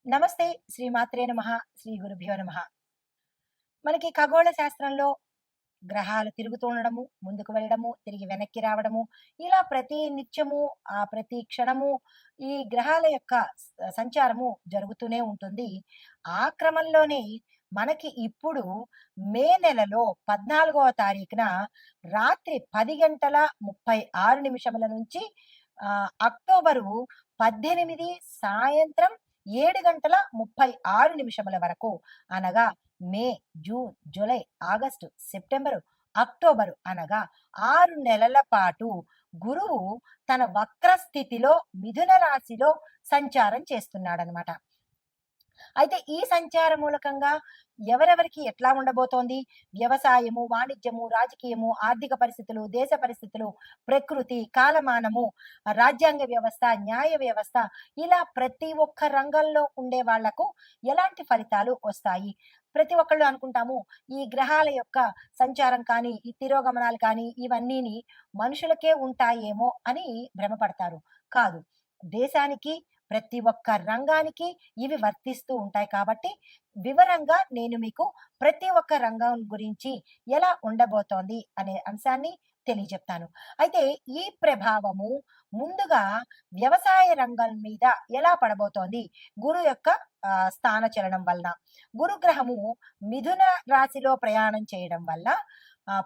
నమస్తే. శ్రీమాత్రే నమః. శ్రీ గురుభ్యో నమః. మనకి ఖగోళ శాస్త్రంలో గ్రహాలు తిరుగుతూ ఉండడము, ముందుకు వెళ్ళడము, తిరిగి వెనక్కి రావడము, ఇలా ప్రతి నిత్యము ప్రతి క్షణము ఈ గ్రహాల యొక్క సంచారము జరుగుతూనే ఉంటుంది. ఆ క్రమంలోనే మనకి ఇప్పుడు మే నెలలో 14వ తారీఖున రాత్రి 10:36 నుంచి అక్టోబరు 18 సాయంత్రం 7:36 వరకు అనగా May, June, July, August, September, October అనగా 6 నెలల పాటు గురువు తన వక్ర స్థితిలో మిథున రాశిలో సంచారం చేస్తున్నాడనమాట. అయితే ఈ సంచార మూలకంగా ఎవరెవరికి ఎట్లా ఉండబోతోంది? వ్యవసాయము, వాణిజ్యము, రాజకీయము, ఆర్థిక పరిస్థితులు, దేశ పరిస్థితులు, ప్రకృతి, కాలమానము, రాజ్యాంగ వ్యవస్థ, న్యాయ వ్యవస్థ, ఇలా ప్రతి ఒక్క రంగంలో ఉండే వాళ్లకు ఎలాంటి ఫలితాలు వస్తాయి? ప్రతి ఒక్కళ్ళు అనుకుంటాము ఈ గ్రహాల యొక్క సంచారం కానీ, ఈ తిరోగమనాలు కానీ ఇవన్నీని మనుషులకే ఉంటాయేమో అని భ్రమపడతారు. కాదు. దేశానికి ప్రతి ఒక్క రంగానికి ఇవి వర్తిస్తూ ఉంటాయి కాబట్టి వివరంగా నేను మీకు ప్రతి ఒక్క రంగం గురించి ఎలా ఉండబోతోంది అనే అంశాన్ని తెలియజెప్తాను. అయితే ఈ ప్రభావము ముందుగా వ్యవసాయ రంగం మీద ఎలా పడబోతోంది గురు యొక్క స్థాన చలనం వలన. గురుగ్రహము మిథున రాశిలో ప్రయాణం చేయడం వల్ల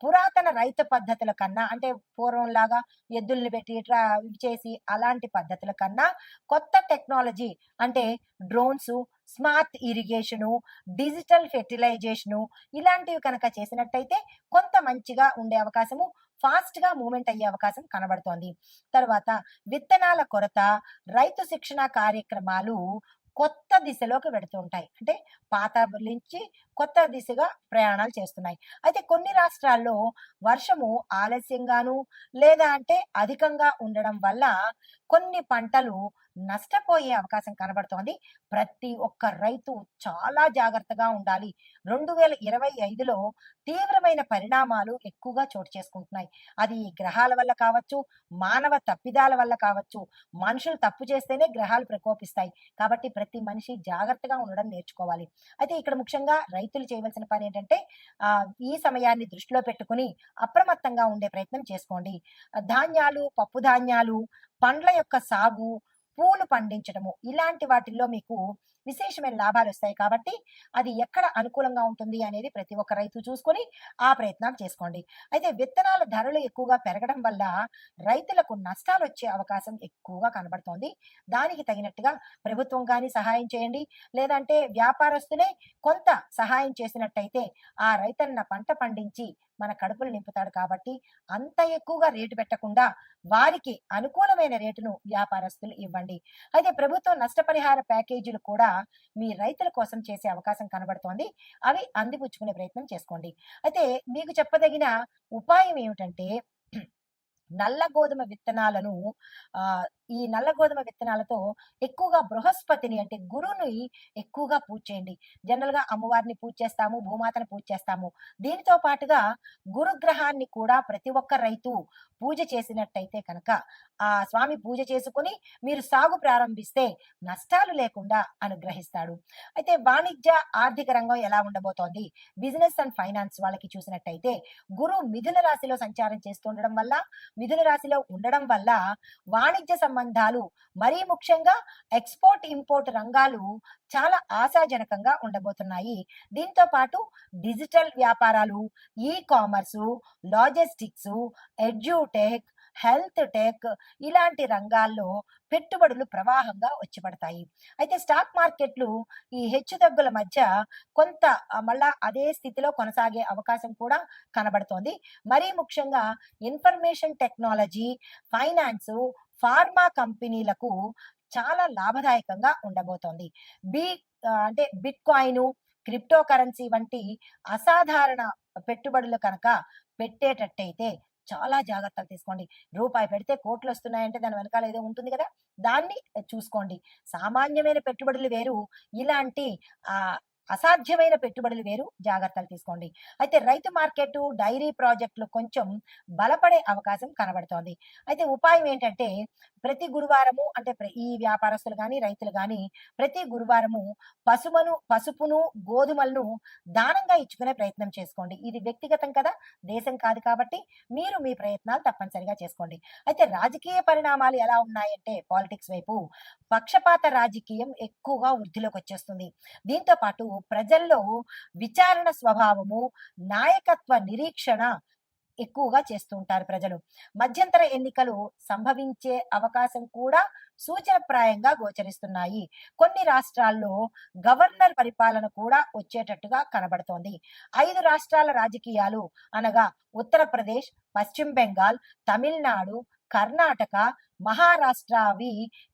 పురాతన రైతు పద్ధతుల కన్నా, అంటే పూర్వంలాగా ఎద్దుల్ని పెట్టి ఇట్లా ఇవి చేసి అలాంటి పద్ధతుల కన్నా కొత్త టెక్నాలజీ, అంటే డ్రోన్స్, స్మార్ట్ ఇరిగేషను, డిజిటల్ ఫెర్టిలైజేషను ఇలాంటివి కనుక చేసినట్టయితే కొంత మంచిగా ఉండే అవకాశము, ఫాస్ట్‌గా మూవ్‌మెంట్ అయ్యే అవకాశం కనబడుతోంది. తర్వాత విత్తనాల కొరత, రైతు శిక్షణ కార్యక్రమాలు కొత్త దిశలోకి వెడుతూ ఉంటాయి. అంటే పాత నుంచి కొత్త దిశగా ప్రయాణాలు చేస్తున్నాయి. అయితే కొన్ని రాష్ట్రాల్లో వర్షము ఆలస్యంగాను, లేదా అంటే అధికంగా ఉండడం వల్ల కొన్ని పంటలు నష్టపోయే అవకాశం కనబడుతోంది. ప్రతి ఒక్క రైతు చాలా జాగ్రత్తగా ఉండాలి. 2025లో తీవ్రమైన పరిణామాలు ఎక్కువగా చోటు చేసుకుంటున్నాయి. అది గ్రహాల వల్ల కావచ్చు, మానవ తప్పిదాల వల్ల కావచ్చు. మనుషులు తప్పు చేస్తేనే గ్రహాలు ప్రకోపిస్తాయి. కాబట్టి ప్రతి మనిషి జాగ్రత్తగా ఉండడం నేర్చుకోవాలి. అయితే ఇక్కడ ముఖ్యంగా రైతులు చేయవలసిన పని ఏంటంటే ఈ సమయాన్ని దృష్టిలో పెట్టుకుని అప్రమత్తంగా ఉండే ప్రయత్నం చేసుకోండి. ధాన్యాలు, పప్పు ధాన్యాలు, పండ్ల యొక్క సాగు, పూలు పండించడము ఇలాంటి వాటిల్లో మీకు విశేషమైన లాభాలు వస్తాయి కాబట్టి అది ఎక్కడ అనుకూలంగా ఉంటుంది అనేది ప్రతి ఒక్క రైతు చూసుకొని ఆ ప్రయత్నాలు చేసుకోండి. అయితే విత్తనాల ధరలు ఎక్కువగా పెరగడం వల్ల రైతులకు నష్టాలు వచ్చే అవకాశం ఎక్కువగా కనబడుతోంది. దానికి తగినట్టుగా ప్రభుత్వం కానీ సహాయం చేయండి, లేదంటే వ్యాపారస్తులే కొంత సహాయం చేసినట్టయితే ఆ రైతన్న పంట పండించి మన కడుపులు నింపుతాడు కాబట్టి అంత ఎక్కువగా రేటు పెట్టకుండా వారికి అనుకూలమైన రేటును వ్యాపారస్తులు ఇవ్వండి. అయితే ప్రభుత్వం నష్టపరిహార ప్యాకేజీలు కూడా మీ రైతుల కోసం చేసే అవకాశం కనబడుతోంది. అవి అందిపుచ్చుకునే ప్రయత్నం చేసుకోండి. అయితే మీకు చెప్పదగిన ఉపాయం ఏమిటంటే నల్ల గోధుమ విత్తనాలను ఈ నల్ల గోధుమ విత్తనాలతో ఎక్కువగా బృహస్పతిని, అంటే గురువుని ఎక్కువగా పూజ చేయండి. జనరల్‌గా అమ్మవారిని పూజ చేస్తాము, భూమాతను పూజ చేస్తాము. దీనితో పాటుగా గురుగ్రహాన్ని కూడా ప్రతి ఒక్క రైతు పూజ చేసినట్టయితే కనుక ఆ స్వామి పూజ చేసుకొని మీరు సాగు ప్రారంభిస్తే నష్టాలు లేకుండా అనుగ్రహిస్తాడు. అయితే వాణిజ్య, ఆర్థిక రంగం ఎలా ఉండబోతోంది? బిజినెస్ అండ్ ఫైనాన్స్ వాళ్ళకి చూసినట్టయితే గురువు మిథున రాశిలో సంచారం చేస్తుండడం వల్ల, మిథున రాశిలో ఉండడం వల్ల వాణిజ్య సంబంధాలు, మరీ ముఖ్యంగా ఎక్స్‌పోర్ట్, ఇంపోర్ట్ రంగాలు చాలా ఆశాజనకంగా ఉండబోతున్నాయి. దీంతో పాటు డిజిటల్ వ్యాపారాలు, e-commerce, logistics, edtech, health tech ఇలాంటి రంగాల్లో పెట్టుబడులు ప్రవాహంగా వచ్చి పడతాయి. అయితే స్టాక్ మార్కెట్లు ఈ హెచ్చుతగ్గుల మధ్య కొంత మళ్ళా అదే స్థితిలో కొనసాగే అవకాశం కూడా కనబడుతోంది. మరీ ముఖ్యంగా ఇన్ఫర్మేషన్ టెక్నాలజీ, ఫైనాన్సు, ఫార్మా కంపెనీలకు చాలా లాభదాయకంగా ఉండబోతోంది. బి అంటే బిట్‌కాయిను, క్రిప్టో కరెన్సీ వంటి అసాధారణ పెట్టుబడులు కనుక పెట్టేటట్టయితే చాలా జాగ్రత్తలు తీసుకోండి. రూపాయి పెడితే కోట్లొస్తున్నాయంటే దాని వెనకాల ఏదో ఉంటుంది గదా! దాన్ని చూసుకోండి. సామాన్యమైన పెట్టుబడులు వేరు. ఇలాంటి ఆహ్, అసాధ్యమైన పెట్టుబడులు వేరు, జాగ్రత్తలు తీసుకోండి. అయితే రైతు మార్కెట్, డైరీ ప్రాజెక్టులు కొంచెం బలపడే అవకాశం కనబడుతోంది. అయితే ఉపాయం ఏంటంటే ప్రతి గురువారము అంటే ఈ వ్యాపారస్తులు గాని, రైతులు గాని ప్రతి గురువారము పసుపును, గోధుమలను దానంగా ఇచ్చుకునే ప్రయత్నం చేసుకోండి. ఇది వ్యక్తిగతం కదా, దేశం కాదు కాబట్టి మీరు మీ ప్రయత్నాలు తప్పనిసరిగా చేసుకోండి. అయితే రాజకీయ పరిణామాలు ఎలా ఉన్నాయంటే పాలిటిక్స్ వైపు పక్షపాత రాజకీయం ఎక్కువగా వృద్ధిలోకి వచ్చేస్తుంది. దీంతో పాటు ప్రజల్లో విచారణ స్వభావము, నాయకత్వ నిరీక్షణ ఎక్కువగా చేస్తూ ఉంటారు ప్రజలు. మధ్యంతర ఎన్నికలు సంభవించే అవకాశం కూడా సూచనప్రాయంగా గోచరిస్తున్నాయి. కొన్ని రాష్ట్రాల్లో గవర్నర్ పరిపాలన కూడా వచ్చేటట్టుగా కనబడుతోంది. 5 రాష్ట్రాల రాజకీయాలు అనగా ఉత్తరప్రదేశ్, పశ్చిమ బెంగాల్, తమిళనాడు, కర్ణాటక, మహారాష్ట్ర అవి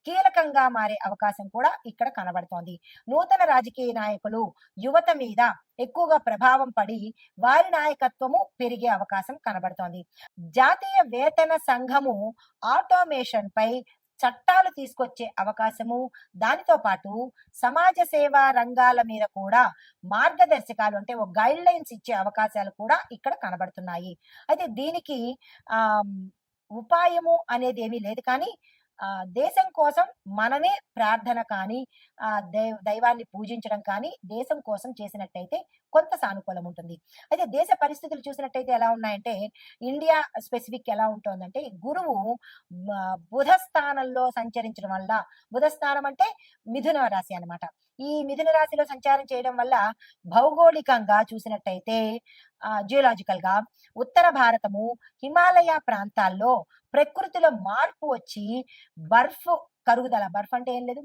కీలకంగా మారే అవకాశం కూడా ఇక్కడ కనబడుతోంది. నూతన రాజకీయ నాయకులు యువత మీద ఎక్కువగా ప్రభావం పడి వారి నాయకత్వము పెరిగే అవకాశం కనబడుతోంది. జాతీయ వేతన సంఘము ఆటోమేషన్ పై చట్టాలు తీసుకొచ్చే అవకాశము, దానితో పాటు సమాజ సేవా రంగాల మీద కూడా మార్గదర్శకాలు అంటే ఒక గైడ్ లైన్స్ ఇచ్చే అవకాశాలు కూడా ఇక్కడ కనబడుతున్నాయి. అయితే దీనికి ఆ ఉపాయము అనేది ఏమీ లేదు కానీ దేశం కోసం మనమే ప్రార్థన కానీ దైవాన్ని పూజించడం కానీ దేశం కోసం చేసినట్టయితే కొంత సానుకూలం ఉంటుంది. అయితే దేశ పరిస్థితులు చూసినట్టయితే ఎలా ఉన్నాయంటే ఇండియా స్పెసిఫిక్ ఎలా ఉంటుందంటే గురువు బుధ స్థానంలో సంచరించడం వల్ల, బుధ స్థానం అంటే మిథున రాశి అన్నమాట. ఈ మిథున రాశిలో సంచారం చేయడం వల్ల భౌగోళికంగా చూసినట్టయితే జియోలాజికల్ గా ఉత్తర భారతము, హిమాలయ ప్రాంతాల్లో ప్రకృతిలో మార్పు వచ్చి కరుగుదల, బర్ఫ్ అంటే ఏం లేదు,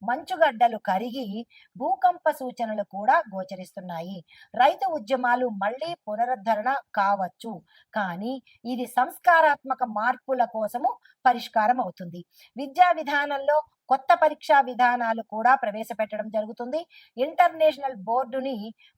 మంచుగడ్డలు కరిగి భూకంప సూచనలు కూడా గోచరిస్తున్నాయి. రైతు ఉద్యమాలు మళ్ళీ పునరుద్ధరణ కావచ్చు, కానీ ఇది సంస్కారాత్మక మార్పుల కోసము పరిష్కారం అవుతుంది. విద్యా విధానంలో కొత్త పరీక్షా విధానాలు కూడా ప్రవేశపెట్టడం జరుగుతుంది. ఇంటర్నేషనల్ బోర్డుని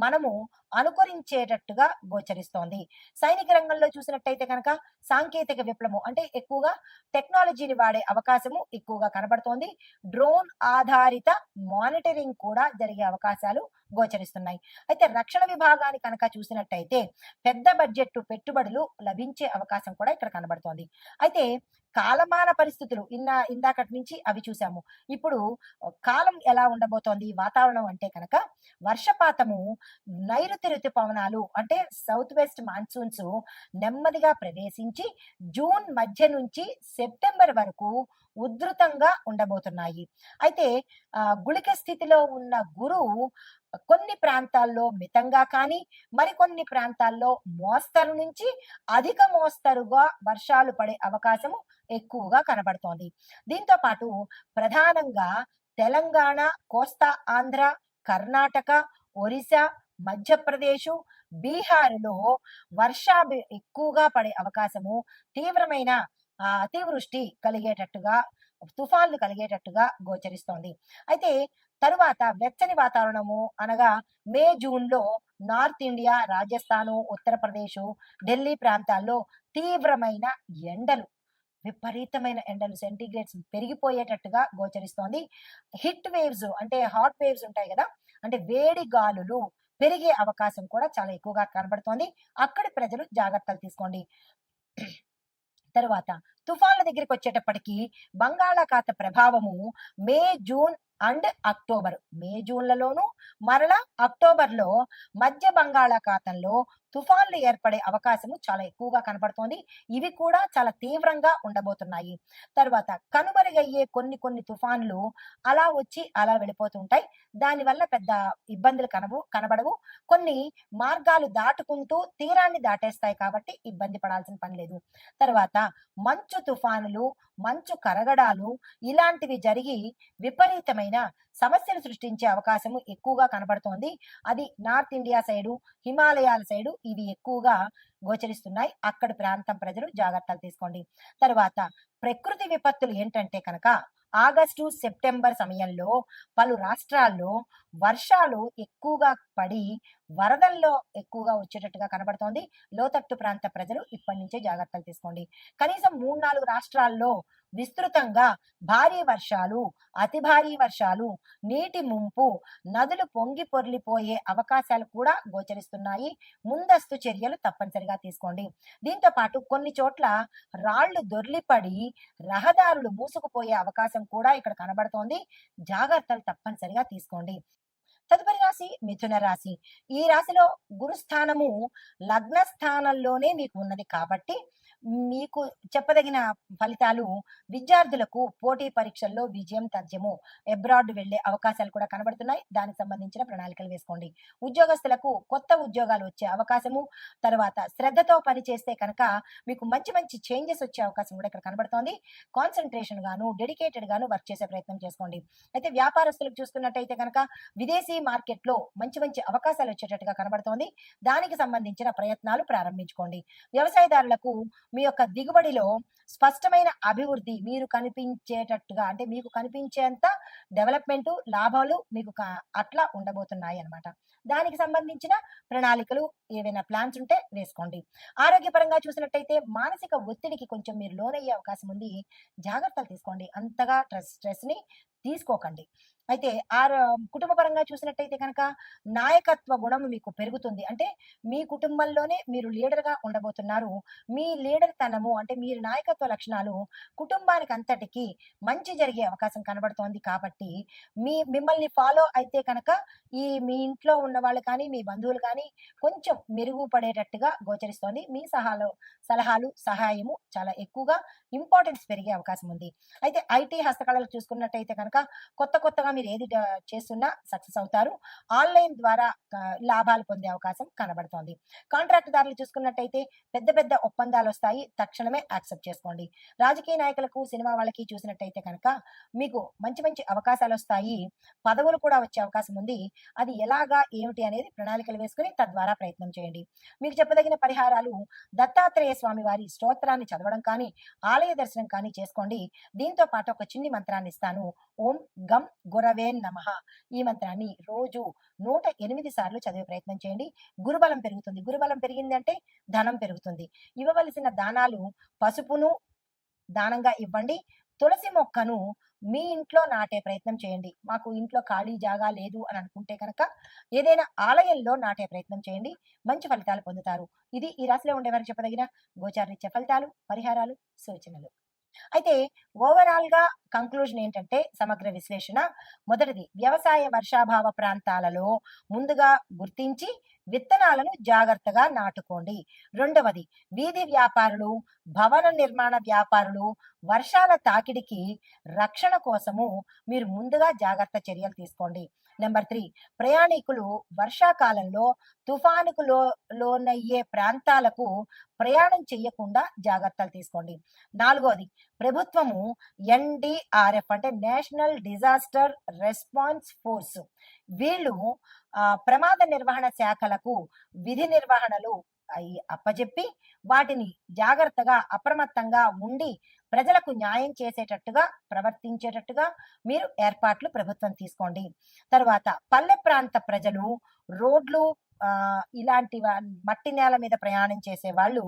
మనము అనుకరించేటట్టుగా గోచరిస్తోంది. సైనిక రంగంలో చూసినట్టయితే కనుక సాంకేతిక విప్లవం అంటే ఎక్కువగా టెక్నాలజీని వాడే అవకాశము ఎక్కువగా కనబడుతోంది. డ్రోన్ ఆధారిత మానిటరింగ్ కూడా జరిగే అవకాశాలు గోచరిస్తున్నాయి. అయితే రక్షణ విభాగాన్ని కనుక చూసినట్టయితే పెద్ద బడ్జెట్ పెట్టుబడులు లభించే అవకాశం కూడా ఇక్కడ కనబడుతోంది. అయితే కాలమాన పరిస్థితులు ఇందాకటి నుంచి అవి చూసాము. ఇప్పుడు కాలం ఎలా ఉండబోతోంది వాతావరణం అంటే కనుక వర్షపాతము నైరుతి ఋతుపవనాలు అంటే సౌత్ వెస్ట్ మాన్సూన్స్ నెమ్మదిగా ప్రవేశించి జూన్ మధ్య నుంచి సెప్టెంబర్ వరకు ఉధృతంగా ఉండబోతున్నాయి. అయితే గుళిక స్థితిలో ఉన్న గురువు కొన్ని ప్రాంతాల్లో మితంగా కానీ మరికొన్ని ప్రాంతాల్లో మోస్తరు నుంచి అధిక మోస్తరుగా వర్షాలు పడే అవకాశము ఎక్కువగా కనబడుతోంది. దీంతో పాటు ప్రధానంగా తెలంగాణ, కోస్తా ఆంధ్ర, కర్ణాటక, ఒరిస్సా, మధ్యప్రదేశ్, బీహార్లో వర్షాలు ఎక్కువగా పడే అవకాశము, తీవ్రమైన అతివృష్టి కలిగేటట్టుగా, తుఫాన్లు కలిగేటట్టుగా గోచరిస్తోంది. అయితే తరువాత వెచ్చని వాతావరణము అనగా మే జూన్లో నార్త్ ఇండియా, రాజస్థాను, ఉత్తరప్రదేశ్, ఢిల్లీ ప్రాంతాల్లో తీవ్రమైన ఎండలు, విపరీతమైన ఎండలు, సెంటీగ్రేడ్స్ పెరిగిపోయేటట్టుగా గోచరిస్తోంది. హిట్ వేవ్స్ అంటే హాట్ వేవ్స్ ఉంటాయి కదా, అంటే వేడి గాలులు పెరిగే అవకాశం కూడా చాలా ఎక్కువగా కనబడుతోంది. అక్కడి ప్రజలు జాగ్రత్తలు తీసుకోండి. తరువాత తుఫాన్ల దగ్గరికి వచ్చేటప్పటికి బంగాళాఖాత ప్రభావము మే, జూన్ అండ్ అక్టోబర్, మే జూన్లలోను మరలా అక్టోబర్లో మధ్య బంగాళాఖాతంలో తుఫాన్లు ఏర్పడే అవకాశము చాలా ఎక్కువగా కనపడుతోంది. ఇవి కూడా చాలా తీవ్రంగా ఉండబోతున్నాయి. తర్వాత కనుమరుగయ్యే కొన్ని తుఫాన్లు అలా వచ్చి అలా వెళ్ళిపోతుంటాయి. దానివల్ల పెద్ద ఇబ్బందులు కనబడవు. కొన్ని మార్గాలు దాటుకుంటూ తీరాన్ని దాటేస్తాయి కాబట్టి ఇబ్బంది పడాల్సిన పని లేదు. తర్వాత మంచు తుఫానులు, మంచు కరగడాలు ఇలాంటివి జరిగి విపరీతమైన సమస్యలు సృష్టించే అవకాశము ఎక్కువగా కనబడుతోంది. అది నార్త్ ఇండియా సైడు, హిమాలయాల సైడు ఇవి ఎక్కువగా గోచరిస్తున్నాయి. అక్కడి ప్రాంతం ప్రజలు జాగ్రత్తలు తీసుకోండి. తర్వాత ప్రకృతి విపత్తులు ఏంటంటే కనుక ఆగస్టు, సెప్టెంబర్ సమయంలో పలు రాష్ట్రాల్లో వర్షాలు ఎక్కువగా పడి వరదల్లో ఎక్కువగా వచ్చేటట్టుగా కనబడుతోంది. లోతట్టు ప్రాంత ప్రజలు ఇప్పటి నుంచే జాగ్రత్తలు తీసుకోండి. కనీసం 3, 4 రాష్ట్రాల్లో విస్తృతంగా భారీ వర్షాలు, అతి భారీ వర్షాలు, నీటి ముంపు, నదులు పొంగి పొర్లిపోయే అవకాశాలు కూడా గోచరిస్తున్నాయి. ముందస్తు చర్యలు తప్పనిసరిగా తీసుకోండి. దీంతో పాటు కొన్ని చోట్ల రాళ్లు దొర్లిపడి రహదారులు మూసుకుపోయే అవకాశం కూడా ఇక్కడ కనబడుతోంది. జాగ్రత్తలు తప్పనిసరిగా తీసుకోండి. తదుపరి రాశి మిథున రాశి. ఈ రాశిలో గురుస్థానము లగ్న స్థానంలోనే మీకు ఉన్నది కాబట్టి మీకు చెప్పదగిన ఫలితాలు విద్యార్థులకు పోటీ పరీక్షల్లో విజయం తథ్యము. అబ్రాడ్ వెళ్లే అవకాశాలు కూడా కనబడుతున్నాయి. దానికి సంబంధించిన ప్రణాళికలు వేసుకోండి. ఉద్యోగస్తులకు కొత్త ఉద్యోగాలు వచ్చే అవకాశము, తర్వాత శ్రద్ధతో పనిచేస్తే కనుక మీకు మంచి మంచి చేంజెస్ వచ్చే అవకాశం కూడా ఇక్కడ కనబడుతోంది. కాన్సన్ట్రేషన్ గాను డెడికేటెడ్ గాను వర్క్ చేసే ప్రయత్నం చేసుకోండి. అయితే వ్యాపారస్తులకు చూసుకున్నట్టయితే కనుక విదేశీ మార్కెట్లో మంచి మంచి అవకాశాలు వచ్చేటట్టుగా కనబడుతోంది. దానికి సంబంధించిన ప్రయత్నాలు ప్రారంభించుకోండి. వ్యవసాయదారులకు మీ యొక్క దిగుబడిలో స్పష్టమైన అభివృద్ధి మీరు కనిపించేటట్టుగా, అంటే మీకు కనిపించేంత డెవలప్మెంట్ లాభాలు మీకు అట్లా ఉండబోతున్నాయి అన్నమాట. దానికి సంబంధించిన ప్రణాళికలు ఏవైనా ప్లాన్స్ ఉంటే వేసుకోండి. ఆరోగ్యపరంగా చూసినట్టయితే మానసిక ఒత్తిడికి కొంచెం మీరు లోనయ్యే అవకాశం ఉంది. జాగ్రత్తలు తీసుకోండి. అంతగా స్ట్రెస్ ని తీసుకోకండి. అయితే కుటుంబ పరంగా చూసినట్టయితే కనుక నాయకత్వ గుణం మీకు పెరుగుతుంది. అంటే మీ కుటుంబంలోనే మీరు లీడర్గా ఉండబోతున్నారు. మీ లీడర్ తనము అంటే మీరు నాయకత్వ లక్షణాలు కుటుంబానికి అంతటికి మంచి జరిగే అవకాశం కనబడుతోంది. కాబట్టి మిమ్మల్ని ఫాలో అయితే కనుక మీ ఇంట్లో ఉన్న వాళ్ళు కానీ మీ బంధువులు కానీ కొంచెం మెరుగుపడేటట్టుగా గోచరిస్తోంది. మీ సలహాలు సహాయము చాలా ఎక్కువగా ఇంపార్టెన్స్ పెరిగే అవకాశం ఉంది. అయితే ఐటీ హస్తకళలు చూసుకున్నట్టయితే కనుక కొత్తగా మీరు ఏది చేస్తున్నా సక్సెస్ అవుతారు. ఆన్లైన్ ద్వారా లాభాలు పొందే అవకాశం కనబడుతోంది. కాంట్రాక్ట్ దారులు చూసుకున్నట్టయితే పెద్ద ఒప్పందాలు వస్తాయి. తక్షణమే యాక్సెప్ట్ చేసుకోండి. రాజకీయ నాయకులకు సినిమా వాళ్ళకి చూసినట్టయితే కనుక మీకు మంచి మంచి అవకాశాలు వస్తాయి. పదవులు కూడా వచ్చే అవకాశం ఉంది. అది ఎలాగా ఏమిటి అనేది ప్రణాళికలు వేసుకుని తద్వారా ప్రయత్నం చేయండి. మీకు చెప్పదగిన పరిహారాలు దత్తాత్రేయ స్వామి వారి స్తోత్రాన్ని చదవడం కానీ ఆలయ దర్శనం కానీ చేసుకోండి. దీంతో పాటు ఒక చిన్ని మంత్రాన్ని ఇస్తాను. ఓం గం గురవే నమః. ఈ మంత్రాన్ని రోజు 108 సార్లు చదివే ప్రయత్నం చేయండి. గురుబలం పెరుగుతుంది. గురుబలం పెరిగిందంటే ధనం పెరుగుతుంది. ఇవ్వవలసిన దానాలు పసుపును దానంగా ఇవ్వండి. తులసి మొక్కను మీ ఇంట్లో నాటే ప్రయత్నం చేయండి. మాకు ఇంట్లో ఖాళీ జాగా లేదు అని అనుకుంటే కనుక ఏదైనా ఆలయంలో నాటే ప్రయత్నం చేయండి. మంచి ఫలితాలు పొందుతారు. ఇది ఈ రాశిలో ఉండేవారికి చెప్పదగిన గోచారరీత్యా ఫలితాలు, పరిహారాలు, సూచనలు. అయితే ఓవరాల్ గా కంక్లూజన్ ఏంటంటే సమగ్ర విశ్లేషణ. మొదటిది, వ్యవసాయ వర్షాభావ ప్రాంతాలలో ముందుగా గుర్తించి విత్తనాలను జాగ్రత్తగా నాటుకోండి. రెండవది, వీధి వ్యాపారులు, భవన నిర్మాణ వ్యాపారులు వర్షాల తాకిడికి రక్షణ కోసము మీరు ముందుగా జాగ్రత్త చర్యలు తీసుకోండి. నెంబర్ 3, ప్రయాణికులు వర్షాకాలంలో తుఫానుకు లోనయ్యే ప్రాంతాలకు ప్రయాణం చేయకుండా జాగ్రత్తలు తీసుకోండి. నాలుగోది, ప్రభుత్వము NDRF అంటే నేషనల్ డిజాస్టర్ రెస్పాన్స్ ఫోర్స్ వీళ్ళు ప్రమాద నిర్వహణ శాఖలకు విధి నిర్వహణలు అప్పజెప్పి వాటిని జాగ్రత్తగా అప్రమత్తంగా ఉండి ప్రజలకు న్యాయం చేసేటట్టుగా ప్రవర్తించేటట్టుగా మీరు ఏర్పాట్లు ప్రభుత్వం తీసుకోండి. తర్వాత పల్లె ప్రాంత ప్రజలు రోడ్లు ఇలాంటి మట్టి నేల మీద ప్రయాణం చేసే వాళ్ళు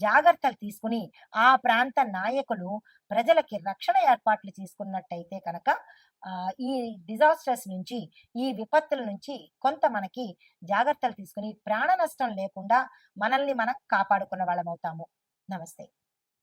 జాగ్రత్తలు తీసుకుని ఆ ప్రాంత నాయకులు ప్రజలకి రక్షణ ఏర్పాట్లు తీసుకున్నట్టయితే కనుక ఈ డిజాస్టర్స్ నుంచి, ఈ విపత్తుల నుంచి కొంత మనకి జాగ్రత్తలు తీసుకుని ప్రాణ నష్టం లేకుండా మనల్ని మనం కాపాడుకున్న వాళ్ళం అవుతాము. నమస్తే.